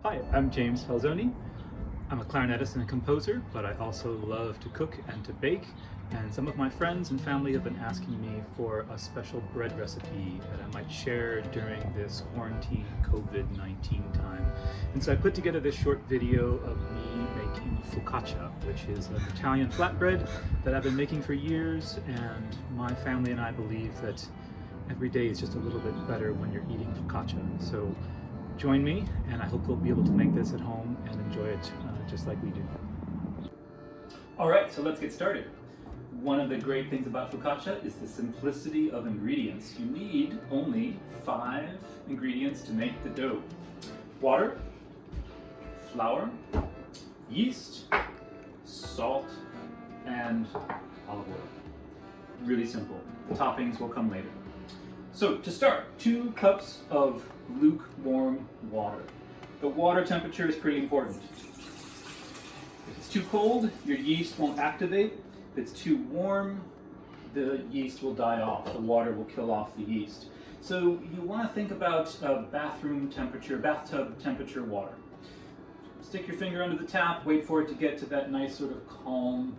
Hi, I'm James Falzone. I'm a clarinetist and a composer, but I also love to cook and to bake. And some of my friends and family have been asking me for a special bread recipe that I might share during this quarantine COVID-19 time. And so I put together this short video of me making focaccia, which is an Italian flatbread that I've been making for years. And my family and I believe that every day is just a little bit better when you're eating focaccia. So join me, and I hope you'll be able to make this at home and enjoy it just like we do. All right, so let's get started. One of the great things about focaccia is the simplicity of ingredients. You need only 5 ingredients to make the dough: water, flour, yeast, salt, and olive oil. Really simple. The toppings will come later. So to start, 2 cups of lukewarm water. The water temperature is pretty important. If it's too cold, your yeast won't activate. If it's too warm, the yeast will die off. The water will kill off the yeast. So you want to think about bathtub temperature water. Stick your finger under the tap, wait for it to get to that nice sort of calm,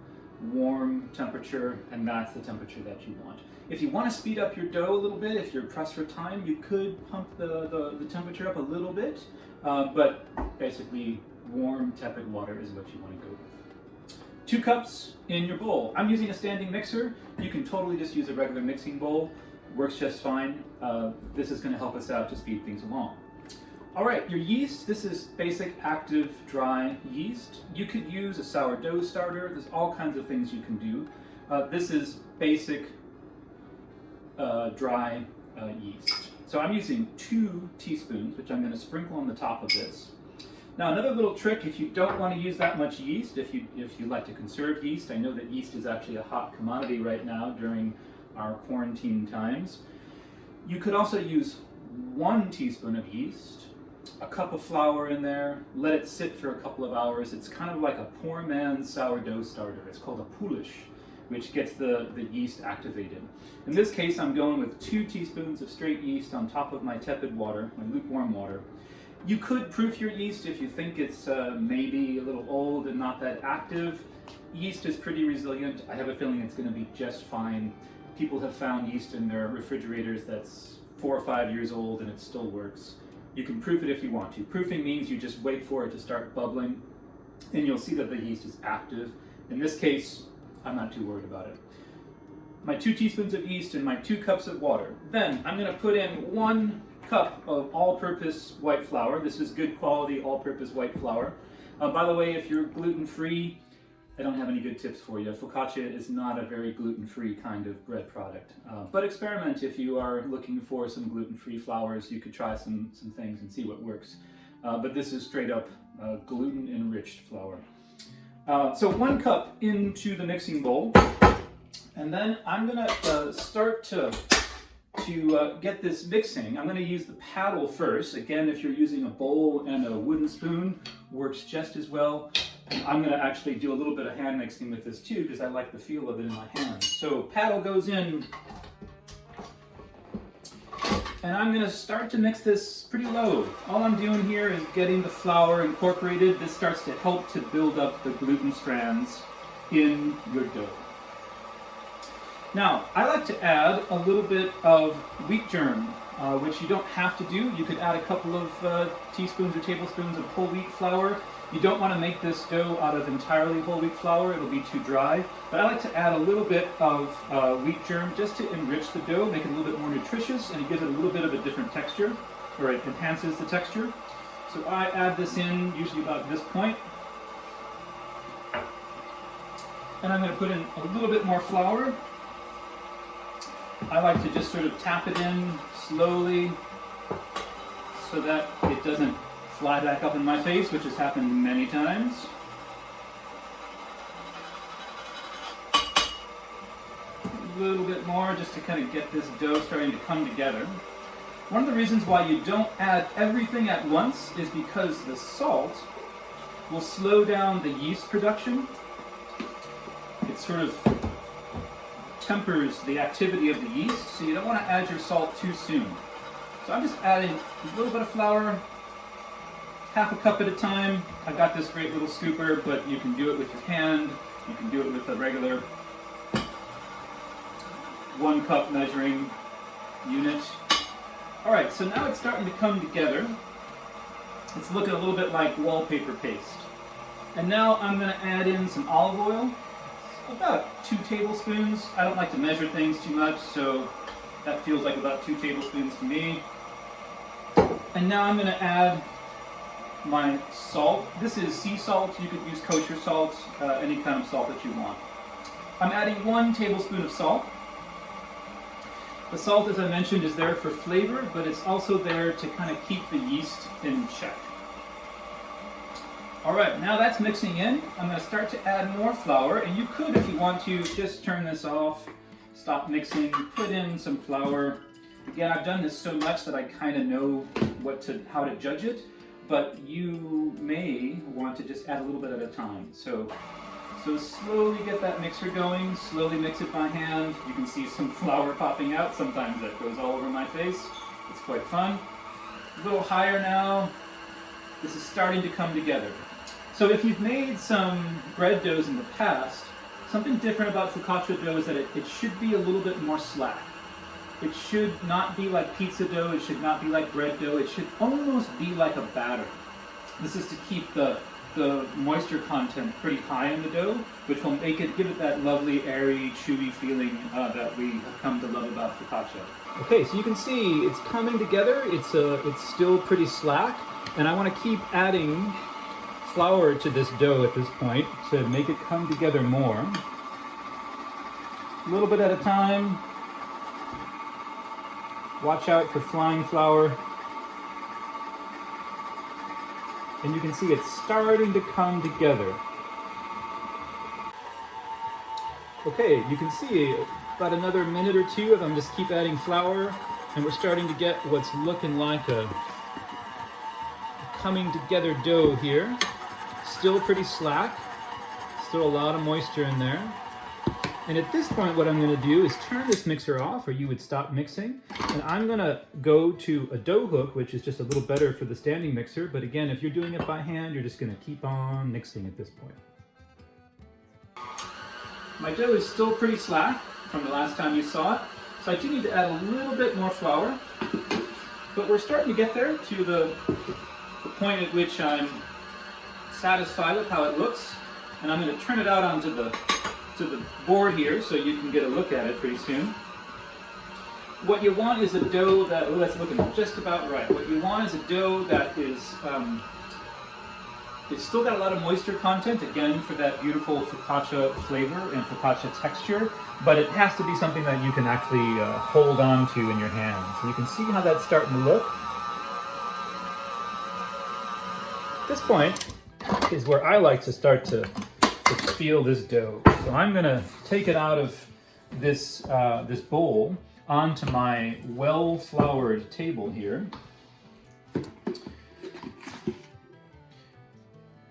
warm temperature, and that's the temperature that you want. If you want to speed up your dough a little bit, if you're pressed for time, you could pump the temperature up a little bit, but basically warm, tepid water is what you want to go with. 2 cups in your bowl. I'm using a standing mixer. You can totally just use a regular mixing bowl. Works just fine. This is going to help us out to speed things along. All right, your yeast, this is basic active dry yeast. You could use a sourdough starter. There's all kinds of things you can do. This is basic dry yeast. So I'm using 2 teaspoons, which I'm going to sprinkle on the top of this. Now another little trick, if you don't want to use that much yeast, if you like to conserve yeast, I know that yeast is actually a hot commodity right now during our quarantine times. You could also use 1 teaspoon of yeast, a cup of flour in there, let it sit for a couple of hours. It's kind of like a poor man's sourdough starter. It's called a poulish, which gets the yeast activated. In this case, I'm going with 2 teaspoons of straight yeast on top of my tepid water, my lukewarm water. You could proof your yeast if you think it's maybe a little old and not that active. Yeast is pretty resilient. I have a feeling it's going to be just fine. People have found yeast in their refrigerators that's 4 or 5 years old and it still works. You can proof it if you want to. Proofing means you just wait for it to start bubbling and you'll see that the yeast is active. In this case, I'm not too worried about it. My 2 teaspoons of yeast and my 2 cups of water. Then I'm going to put in 1 cup of all-purpose white flour. This is good quality all-purpose white flour. By the way, if you're gluten-free, I don't have any good tips for you. Focaccia is not a very gluten-free kind of bread product. But experiment if you are looking for some gluten-free flours. You could try some things and see what works. But this is straight up gluten-enriched flour. So 1 cup into the mixing bowl, and then I'm gonna start to get this mixing. I'm gonna use the paddle first. Again, if you're using a bowl and a wooden spoon, works just as well. And I'm gonna actually do a little bit of hand mixing with this too, because I like the feel of it in my hands. So paddle goes in, and I'm going to start to mix this pretty low. All I'm doing here is getting the flour incorporated. This starts to help to build up the gluten strands in your dough. Now, I like to add a little bit of wheat germ, which you don't have to do. You could add a couple of teaspoons or tablespoons of whole wheat flour. You don't want to make this dough out of entirely whole wheat flour, it'll be too dry. But I like to add a little bit of wheat germ just to enrich the dough, make it a little bit more nutritious, and it gives it a little bit of a different texture, or it enhances the texture. So I add this in usually about this point. And I'm going to put in a little bit more flour. I like to just sort of tap it in slowly so that it doesn't fly back up in my face, which has happened many times. A little bit more just to kind of get this dough starting to come together. One of the reasons why you don't add everything at once is because the salt will slow down the yeast production. It sort of tempers the activity of the yeast, so you don't want to add your salt too soon. So I'm just adding a little bit of flour, half a cup at a time. I've got this great little scooper, but you can do it with your hand. You can do it with a regular 1 cup measuring unit. All right, so now it's starting to come together. It's looking a little bit like wallpaper paste. And now I'm going to add in some olive oil, about 2 tablespoons. I don't like to measure things too much, so that feels like about 2 tablespoons to me. And now I'm going to add my salt. This is sea salt. You could use kosher salt, any kind of salt that you want. I'm adding 1 tablespoon of salt. The salt, as I mentioned, is there for flavor, but it's also there to kind of keep the yeast in check. All right, now that's mixing in. I'm going to start to add more flour, and you could, if you want to, just turn this off, stop mixing, put in some flour. Again, I've done this so much that I kind of know how to judge it, but you may want to just add a little bit at a time. So slowly get that mixer going, slowly mix it by hand. You can see some flour popping out. Sometimes that goes all over my face. It's quite fun. A little higher now. This is starting to come together. So if you've made some bread doughs in the past, something different about focaccia dough is that it should be a little bit more slack. It should not be like pizza dough, it should not be like bread dough, it should almost be like a batter. This is to keep the moisture content pretty high in the dough, which will give it that lovely, airy, chewy feeling that we have come to love about focaccia. Okay, so you can see it's coming together. It's still pretty slack, and I want to keep adding flour to this dough at this point to make it come together more. A little bit at a time. Watch out for flying flour. And you can see it's starting to come together. Okay, you can see about another minute or 2 of them just keep adding flour, and we're starting to get what's looking like a coming together dough here. Still pretty slack, still a lot of moisture in there. And at this point, what I'm going to do is turn this mixer off, or you would stop mixing, and I'm going to go to a dough hook, which is just a little better for the standing mixer. But again, if you're doing it by hand, you're just going to keep on mixing at this point. My dough is still pretty slack from the last time you saw it, so I do need to add a little bit more flour. But we're starting to get there to the point at which I'm satisfied with how it looks, and I'm going to turn it out onto the board here so you can get a look at it pretty soon. What you want is a dough that's looking just about right. What you want is a dough that is it's still got a lot of moisture content, again, for that beautiful focaccia flavor and focaccia texture, but it has to be something that you can actually hold on to in your hands. So you can see how that's starting to look. This point is where I like to start to feel this dough. So I'm going to take it out of this bowl onto my well-floured table here.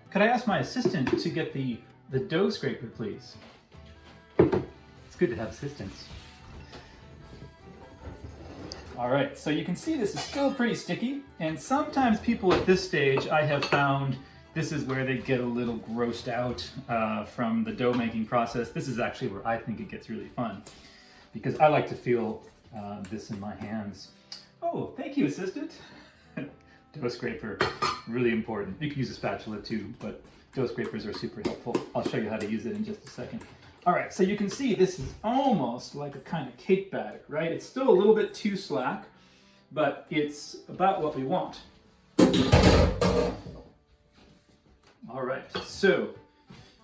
Could I ask my assistant to get the dough scraper, please? It's good to have assistants. All right, so you can see this is still pretty sticky, and sometimes people at this stage, I have found, this is where they get a little grossed out from the dough making process. This is actually where I think it gets really fun, because I like to feel this in my hands. Oh, thank you, assistant. Dough scraper, really important. You can use a spatula too, but dough scrapers are super helpful. I'll show you how to use it in just a second. All right, so you can see this is almost like a kind of cake batter, right? It's still a little bit too slack, but it's about what we want. All right, so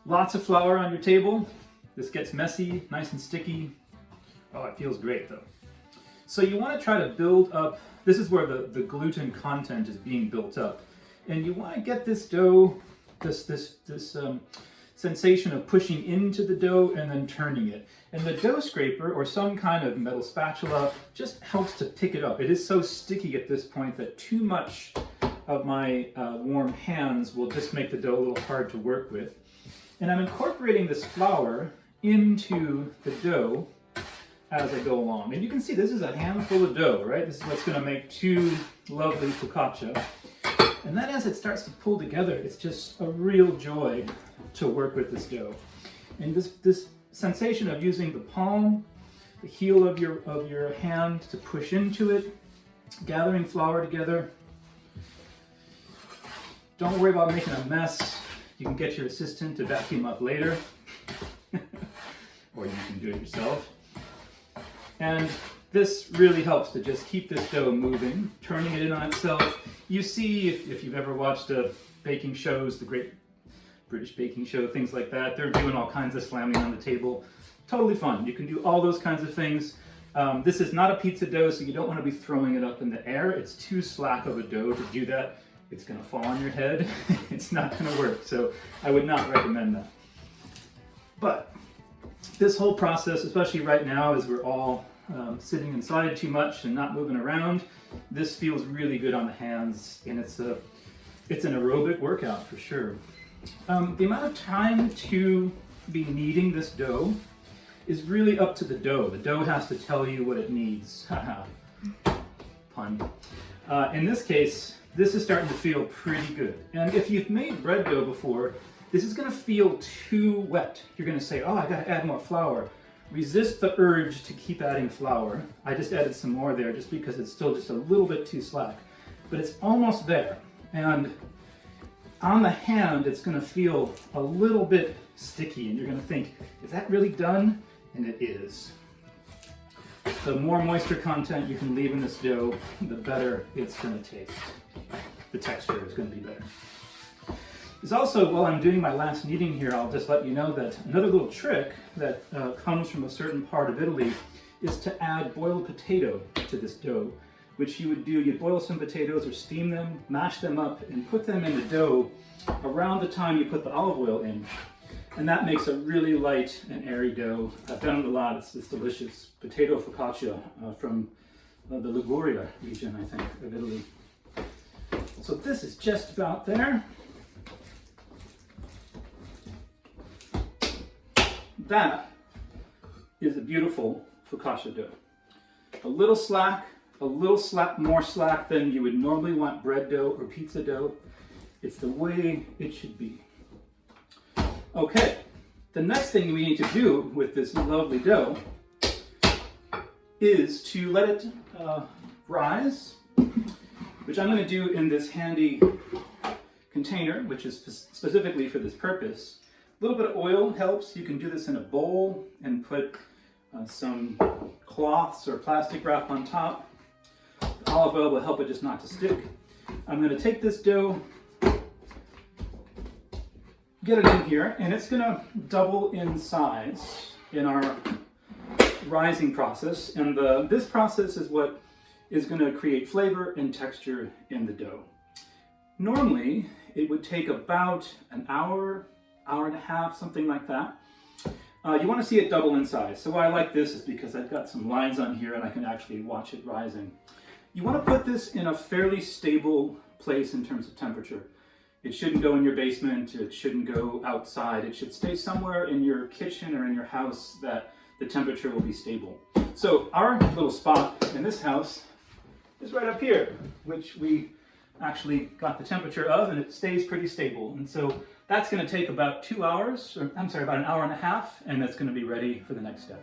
lots of flour on your table. This gets messy, nice and sticky. Oh, it feels great though. So you want to try to build up, this is where the gluten content is being built up. And you want to get this dough, this sensation of pushing into the dough and then turning it. And the dough scraper or some kind of metal spatula just helps to pick it up. It is so sticky at this point that too much of my warm hands will just make the dough a little hard to work with. And I'm incorporating this flour into the dough as I go along. And you can see this is a handful of dough, right? This is what's going to make two lovely focaccia. And then as it starts to pull together, it's just a real joy to work with this dough. And this sensation of using the palm, the heel of your hand to push into it, gathering flour together. Don't worry about making a mess. You can get your assistant to vacuum up later, or you can do it yourself. And this really helps to just keep this dough moving, turning it in on itself. You see, if you've ever watched baking shows, the Great British Baking Show, things like that, they're doing all kinds of slamming on the table. Totally fun. You can do all those kinds of things. This is not a pizza dough, so you don't want to be throwing it up in the air. It's too slack of a dough to do that. It's going to fall on your head. It's not going to work, so I would not recommend that. But this whole process, especially right now as we're all sitting inside too much and not moving around, this feels really good on the hands, and it's an aerobic workout for sure. The amount of time to be kneading this dough is really up to the dough. The dough has to tell you what it needs. Haha, pun. In this case, this is starting to feel pretty good. And if you've made bread dough before, this is going to feel too wet. You're going to say, oh, I got to add more flour. Resist the urge to keep adding flour. I just added some more there just because it's still just a little bit too slack. But it's almost there. And on the hand, it's going to feel a little bit sticky. And you're going to think, is that really done? And it is. The more moisture content you can leave in this dough, the better it's going to taste. The texture is going to be better. There's also, while I'm doing my last kneading here, I'll just let you know that another little trick that comes from a certain part of Italy is to add boiled potato to this dough, which you would do, you'd boil some potatoes or steam them, mash them up, and put them in the dough around the time you put the olive oil in. And that makes a really light and airy dough. I've done it a lot, it's delicious. Potato focaccia from the Liguria region, I think, of Italy. So this is just about there. That is a beautiful focaccia dough. A little more slack than you would normally want bread dough or pizza dough. It's the way it should be. Okay, the next thing we need to do with this lovely dough is to let it rise, which I'm going to do in this handy container, which is specifically for this purpose. A little bit of oil helps. You can do this in a bowl and put some cloths or plastic wrap on top. The olive oil will help it just not to stick. I'm going to take this dough, get it in here, and it's going to double in size in our rising process. And this process is what is going to create flavor and texture in the dough. Normally, it would take about an hour and a half, something like that. You want to see it double in size. So why I like this is because I've got some lines on here and I can actually watch it rising. You want to put this in a fairly stable place in terms of temperature. It shouldn't go in your basement, it shouldn't go outside. It should stay somewhere in your kitchen or in your house that the temperature will be stable. So our little spot in this house is right up here, which we actually got the temperature of, and it stays pretty stable. And so that's going to take about 2 hours, or I'm sorry, about an hour and a half, and that's going to be ready for the next step.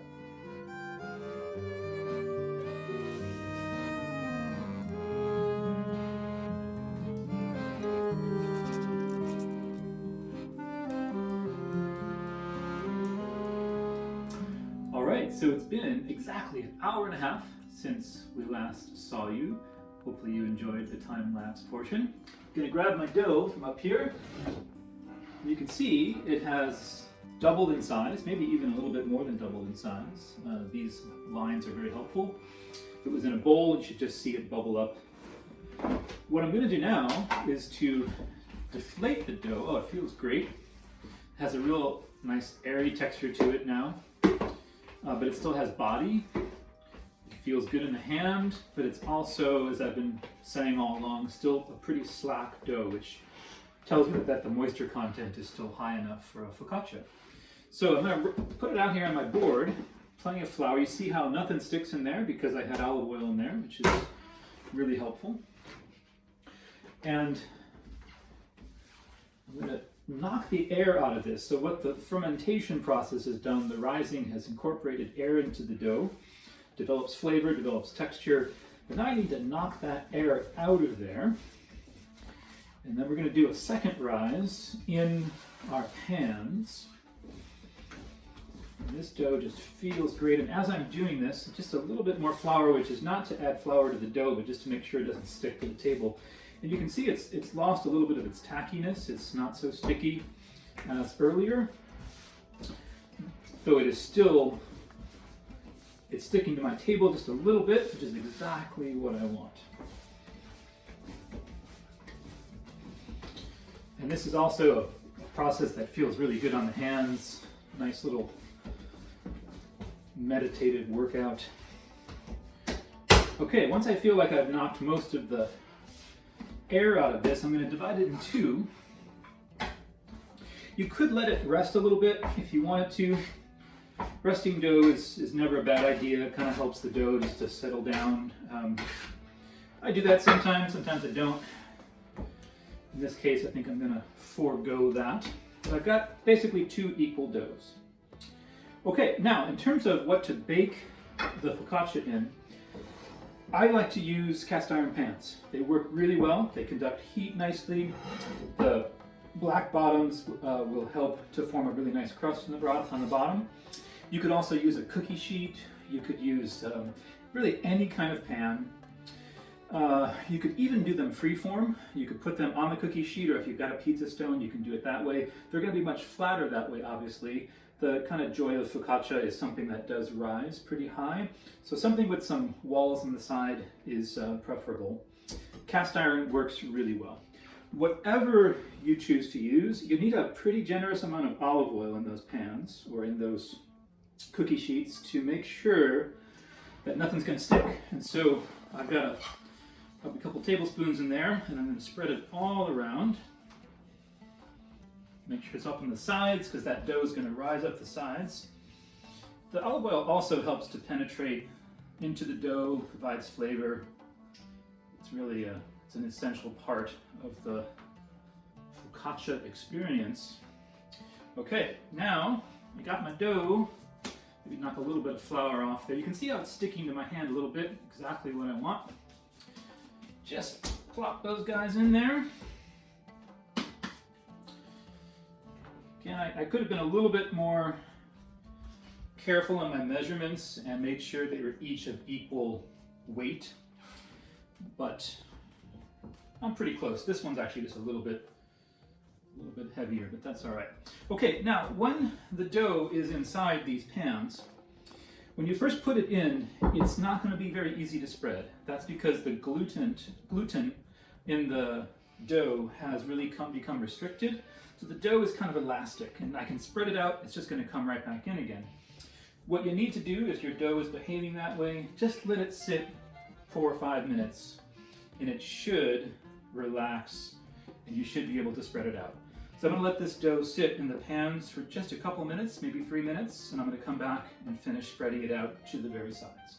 All right, so it's been exactly an hour and a half since we last saw you. Hopefully you enjoyed the time-lapse portion. I'm going to grab my dough from up here. You can see it has doubled in size, maybe even a little bit more than doubled in size. These lines are very helpful. If it was in a bowl, you should just see it bubble up. What I'm going to do now is to deflate the dough. Oh, it feels great. It has a real nice airy texture to it now, but it still has body. It feels good in the hand, but it's also, as I've been saying all along, still a pretty slack dough, which tells me that the moisture content is still high enough for a focaccia. So I'm going to put it out here on my board, plenty of flour. You see how nothing sticks in there because I had olive oil in there, which is really helpful. And knock the air out of this. So what the fermentation process has done, the rising has incorporated air into the dough, develops flavor, develops texture, but now I need to knock that air out of there. And then we're going to do a second rise in our pans. And this dough just feels great, and as I'm doing this, just a little bit more flour, which is not to add flour to the dough, but just to make sure it doesn't stick to the table. And you can see it's lost a little bit of its tackiness. It's not so sticky as earlier, though it is still, it's sticking to my table just a little bit, which is exactly what I want. And this is also a process that feels really good on the hands. Nice little meditative workout. Okay, once I feel like I've knocked most of the air out of this, I'm going to divide it in two. You could let it rest a little bit if you wanted to. Resting dough is never a bad idea. It kind of helps the dough just to settle down. I do that sometimes I don't. In this case, I think I'm going to forego that. But I've got basically two equal doughs. Okay, now in terms of what to bake the focaccia in, I like to use cast iron pans. They work really well. They conduct heat nicely. The black bottoms will help to form a really nice crust on the bottom. You could also use a cookie sheet. You could use really any kind of pan. You could even do them freeform. You could put them on the cookie sheet, or if you've got a pizza stone, you can do it that way. They're going to be much flatter that way, obviously. The kind of joy of focaccia is something that does rise pretty high. So something with some walls on the side is preferable. Cast iron works really well. Whatever you choose to use, you need a pretty generous amount of olive oil in those pans or in those cookie sheets to make sure that nothing's going to stick. And so I've got a couple tablespoons in there, and I'm going to spread it all around. Make sure it's up on the sides, because that dough is going to rise up the sides. The olive oil also helps to penetrate into the dough, provides flavor. It's really it's an essential part of the focaccia experience. Okay, now I got my dough. Maybe knock a little bit of flour off there. You can see how it's sticking to my hand a little bit, exactly what I want. Just plop those guys in there. Again, I could have been a little bit more careful in my measurements and made sure they were each of equal weight, but I'm pretty close. This one's actually just a little bit heavier, but that's all right. Okay, now when the dough is inside these pans, when you first put it in, it's not going to be very easy to spread. That's because the gluten in the dough has really become restricted. So the dough is kind of elastic, and I can spread it out, it's just going to come right back in again. What you need to do, if your dough is behaving that way, just let it sit 4 or 5 minutes, and it should relax, and you should be able to spread it out. So I'm going to let this dough sit in the pans for just a couple minutes, maybe 3 minutes, and I'm going to come back and finish spreading it out to the very sides.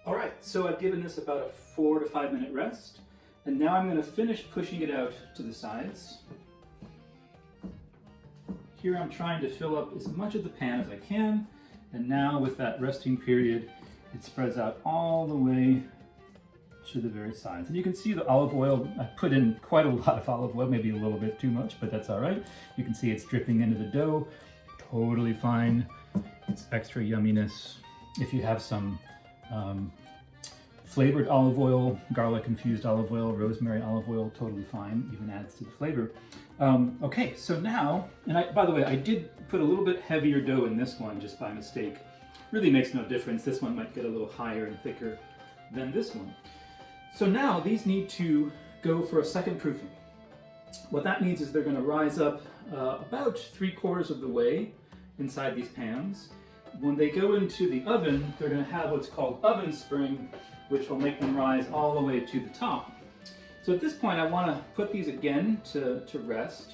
All right, so I've given this about a 4 to 5 minute rest, and now I'm going to finish pushing it out to the sides. Here I'm trying to fill up as much of the pan as I can, and now with that resting period, it spreads out all the way to the very sides. And you can see the olive oil, I put in quite a lot of olive oil, maybe a little bit too much, but that's all right. You can see it's dripping into the dough, totally fine. It's extra yumminess. If you have some flavored olive oil, garlic infused olive oil, rosemary olive oil, totally fine, even adds to the flavor. Okay, so now, and by the way, I did put a little bit heavier dough in this one just by mistake. Really makes no difference. This one might get a little higher and thicker than this one. So now these need to go for a second proofing. What that means is they're going to rise up about 3/4 of the way inside these pans. When they go into the oven, they're going to have what's called oven spring, which will make them rise all the way to the top. So at this point, I want to put these again to rest.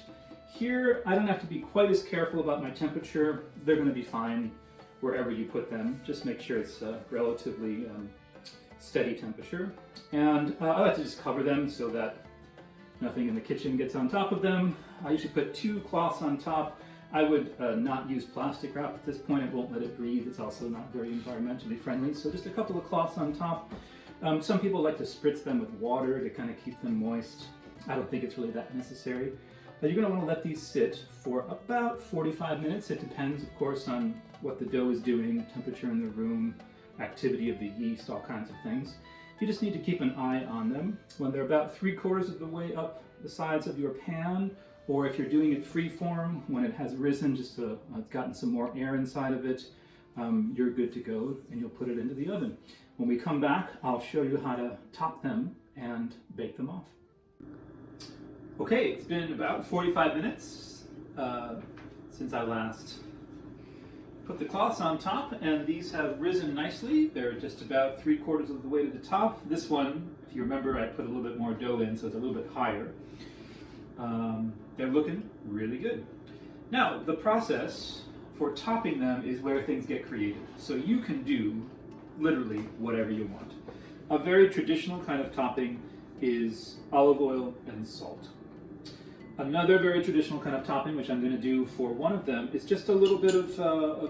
Here, I don't have to be quite as careful about my temperature. They're going to be fine wherever you put them. Just make sure it's a relatively steady temperature. And I like to just cover them so that nothing in the kitchen gets on top of them. I usually put 2 cloths on top. I would not use plastic wrap at this point. It won't let it breathe. It's also not very environmentally friendly. So just a couple of cloths on top. Some people like to spritz them with water to kind of keep them moist. I don't think it's really that necessary. But you're going to want to let these sit for about 45 minutes. It depends, of course, on what the dough is doing, temperature in the room, activity of the yeast, all kinds of things. You just need to keep an eye on them. When they're about 3/4 of the way up the sides of your pan, or if you're doing it free form, when it has risen, just gotten some more air inside of it, you're good to go, and you'll put it into the oven. When we come back, I'll show you how to top them and bake them off. Okay, it's been about 45 minutes since I last put the cloths on top, and these have risen nicely. They're just about 3/4 of the way to the top. This one, if you remember, I put a little bit more dough in, so it's a little bit higher. They're looking really good. Now, the process for topping them is where things get creative. So you can do literally whatever you want. A very traditional kind of topping is olive oil and salt. Another very traditional kind of topping, which I'm going to do for one of them, is just a little bit of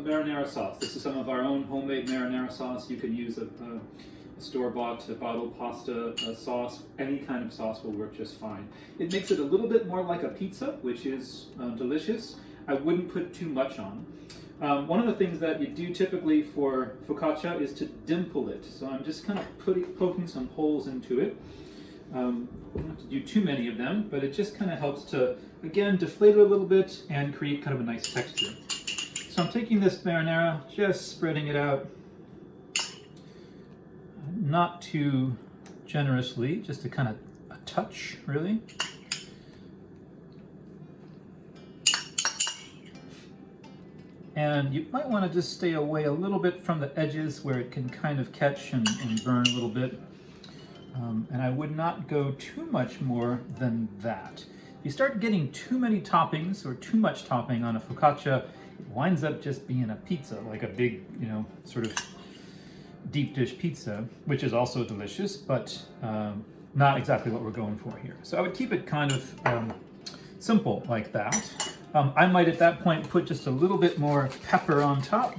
marinara sauce. This is some of our own homemade marinara sauce. You can use a store-bought bottled pasta sauce. Any kind of sauce will work just fine. It makes it a little bit more like a pizza, which is delicious. I wouldn't put too much on. One of the things that you do typically for focaccia is to dimple it. So I'm just kind of poking some holes into it. You don't have to do too many of them, but it just kind of helps to, again, deflate it a little bit and create kind of a nice texture. So I'm taking this marinara, just spreading it out, not too generously, just a kind of a touch, really. And you might want to just stay away a little bit from the edges where it can kind of catch and burn a little bit. And I would not go too much more than that. If you start getting too many toppings or too much topping on a focaccia, it winds up just being a pizza, like a big, sort of deep dish pizza, which is also delicious, but not exactly what we're going for here. So I would keep it kind of simple like that. I might at that point put just a little bit more pepper on top.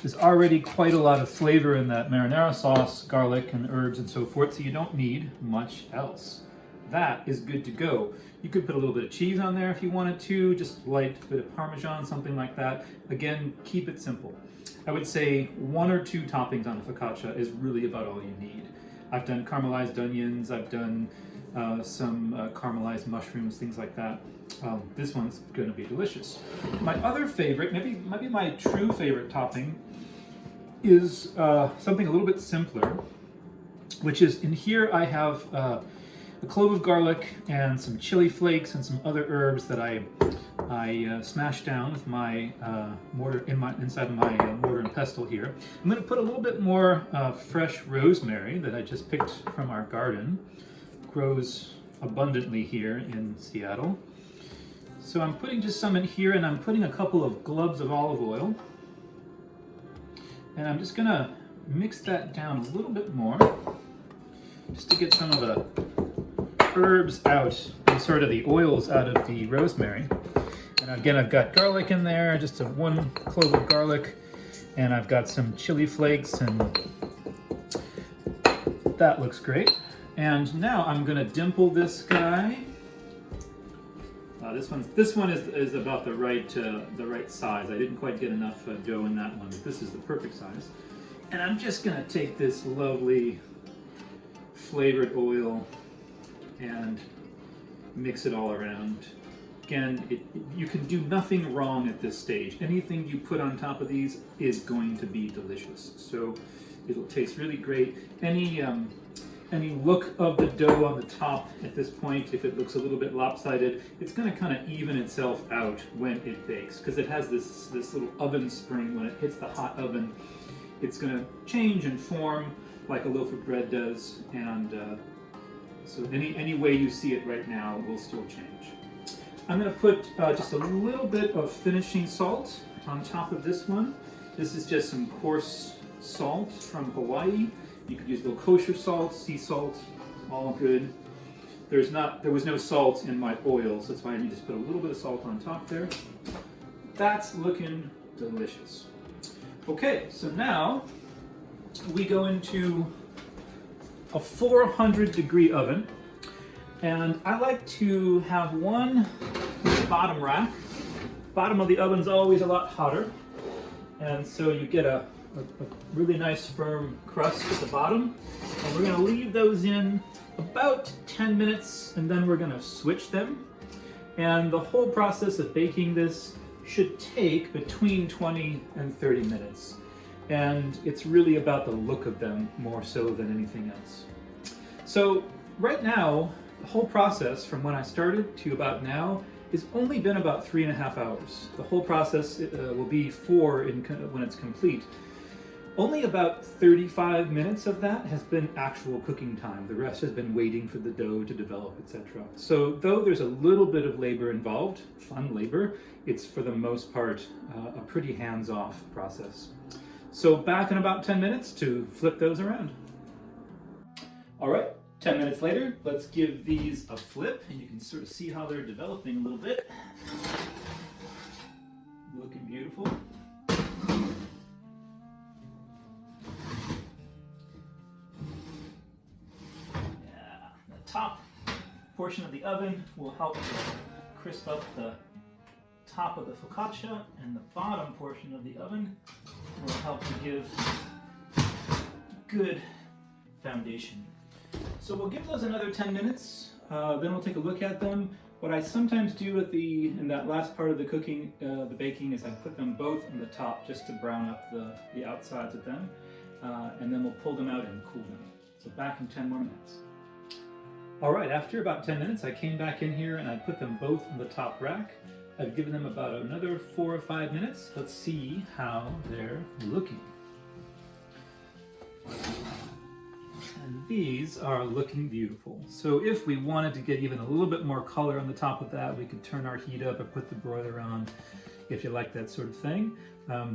There's already quite a lot of flavor in that marinara sauce, garlic and herbs and so forth, so you don't need much else. That is good to go. You could put a little bit of cheese on there if you wanted to, just light bit of Parmesan, something like that. Again, keep it simple. I would say 1 or 2 toppings on a focaccia is really about all you need. I've done caramelized onions, I've done some caramelized mushrooms, things like that. This one's going to be delicious. My other favorite, maybe my true favorite topping, is something a little bit simpler, which is in here I have a clove of garlic and some chili flakes and some other herbs that I smashed down with my mortar inside of my mortar and pestle here. I'm going to put a little bit more fresh rosemary that I just picked from our garden. It grows abundantly here in Seattle. So I'm putting just some in here, and I'm putting a couple of globs of olive oil. And I'm just gonna mix that down a little bit more, just to get some of the herbs out and sort of the oils out of the rosemary. And again, I've got garlic in there, just 1 clove of garlic, and I've got some chili flakes, and that looks great. And now I'm gonna dimple this guy. This one is about the right size. I didn't quite get enough dough in that one, but this is the perfect size. And I'm just gonna take this lovely flavored oil and mix it all around. Again, you can do nothing wrong at this stage. Anything you put on top of these is going to be delicious. So it'll taste really great. Any look of the dough on the top at this point, if it looks a little bit lopsided, it's going to kind of even itself out when it bakes, because it has this little oven spring. When it hits the hot oven, it's going to change and form like a loaf of bread does, and so any way you see it right now will still change. I'm going to put just a little bit of finishing salt on top of this one. This is just some coarse salt from Hawaii. You could use a little kosher salt, sea salt, all good. there was no salt in my oil, so that's why I need to just put a little bit of salt on top there. That's looking delicious. Okay, so now we go into a 400-degree oven, and I like to have one bottom rack. Bottom of the oven's always a lot hotter, and so you get a really nice firm crust at the bottom. And we're going to leave those in about 10 minutes, and then we're going to switch them. And the whole process of baking this should take between 20 and 30 minutes. And it's really about the look of them more so than anything else. So right now, the whole process from when I started to about now has only been about 3.5 hours. The whole process will be 4 when it's complete. Only about 35 minutes of that has been actual cooking time. The rest has been waiting for the dough to develop, etc. So though there's a little bit of labor involved, fun labor, it's for the most part a pretty hands-off process. So back in about 10 minutes to flip those around. All right, 10 minutes later, let's give these a flip, and you can sort of see how they're developing a little bit. Looking beautiful. Top portion of the oven will help to crisp up the top of the focaccia, and the bottom portion of the oven will help to give good foundation. So we'll give those another 10 minutes, then we'll take a look at them. What I sometimes do in that last part of the cooking, the baking, is I put them both on the top just to brown up the outsides of them, and then we'll pull them out and cool them. So back in 10 more minutes. All right, after about 10 minutes, I came back in here and I put them both on the top rack. I've given them about another 4 or 5 minutes. Let's see how they're looking. And these are looking beautiful. So if we wanted to get even a little bit more color on the top of that, we could turn our heat up or put the broiler on if you like that sort of thing.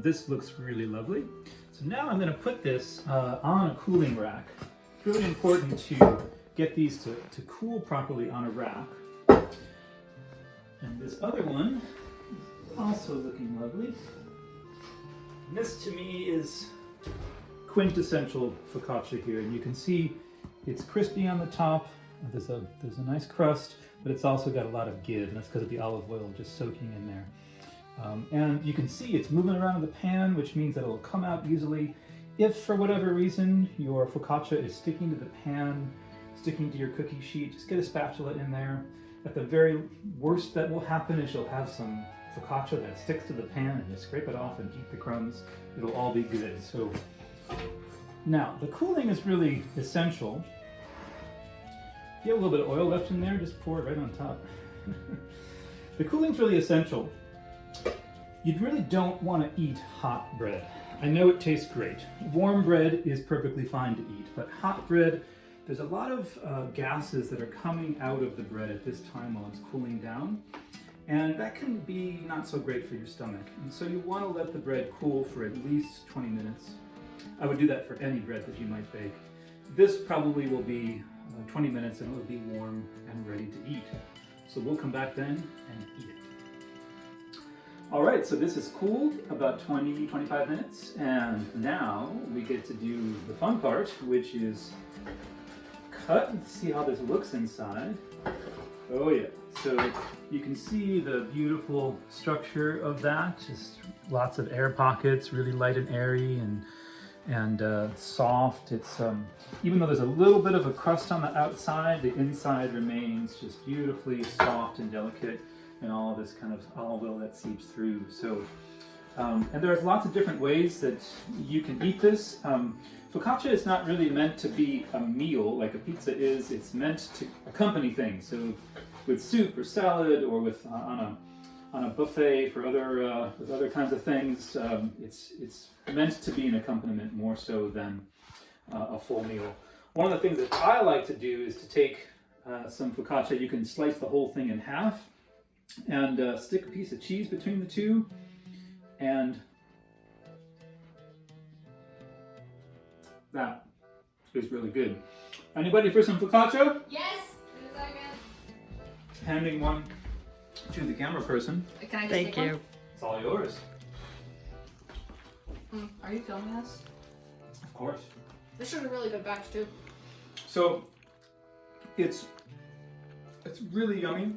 This looks really lovely. So now I'm going to put this on a cooling rack. It's really important to get these to cool properly on a rack. And this other one is also looking lovely. And this to me is quintessential focaccia here, and you can see it's crispy on the top. There's a nice crust, but it's also got a lot of give, and that's because of the olive oil just soaking in there. And you can see it's moving around in the pan, which means that it'll come out easily. If for whatever reason your focaccia is sticking to the pan, sticking to your cookie sheet, just get a spatula in there. At the very worst that will happen is you'll have some focaccia that sticks to the pan, and you scrape it off and eat the crumbs. It'll all be good. So now the cooling is really essential. If you have a little bit of oil left in there, just pour it right on top. The cooling's really essential. You really don't want to eat hot bread. I know it tastes great. Warm bread is perfectly fine to eat, but hot bread, there's a lot of gases that are coming out of the bread at this time while it's cooling down, and that can be not so great for your stomach. And so you want to let the bread cool for at least 20 minutes. I would do that for any bread that you might bake. This probably will be 20 minutes and it will be warm and ready to eat. So we'll come back then and eat it. All right, so this is cooled about 20-25 minutes, and now we get to do the fun part, which is cut and see how this looks inside. Oh yeah, so you can see the beautiful structure of that, just lots of air pockets, really light and airy and soft. It's even though there's a little bit of a crust on the outside, the inside remains just beautifully soft and delicate, and all this kind of olive oil that seeps through. So, and there's lots of different ways that you can eat this. Focaccia is not really meant to be a meal like a pizza is. It's meant to accompany things. So, with soup or salad, or with on a buffet for other kinds of things, it's meant to be an accompaniment more so than a full meal. One of the things that I like to do is to take some focaccia. You can slice the whole thing in half and stick a piece of cheese between the two, and that is really good. Anybody for some focaccia? Yes, as soon as I get handing one to the camera person. Can I just Thank take you. one? It's all yours. Are you filming us? Of course. This is a really good batch too. So it's really yummy.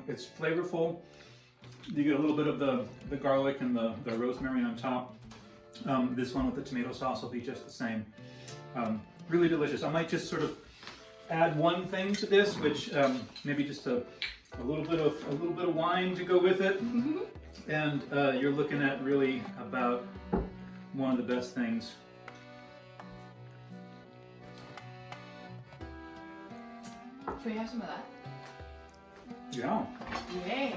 It's flavorful. You get a little bit of the garlic and the rosemary on top. This one with the tomato sauce will be just the same. Really delicious. I might just sort of add one thing to this, which maybe just a little bit of wine to go with it, and you're looking at really about one of the best things. Can we have some of that? Yeah. Yay!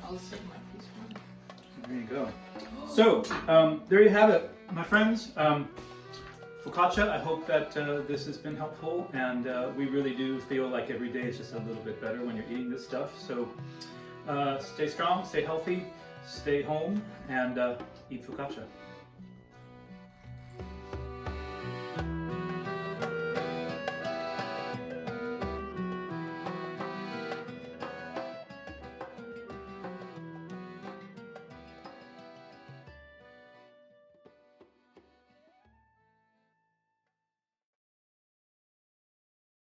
I'll just take my piece one. There you go. So there you have it, my friends. Focaccia, I hope that this has been helpful, and we really do feel like every day is just a little bit better when you're eating this stuff. So stay strong, stay healthy, stay home, and eat focaccia.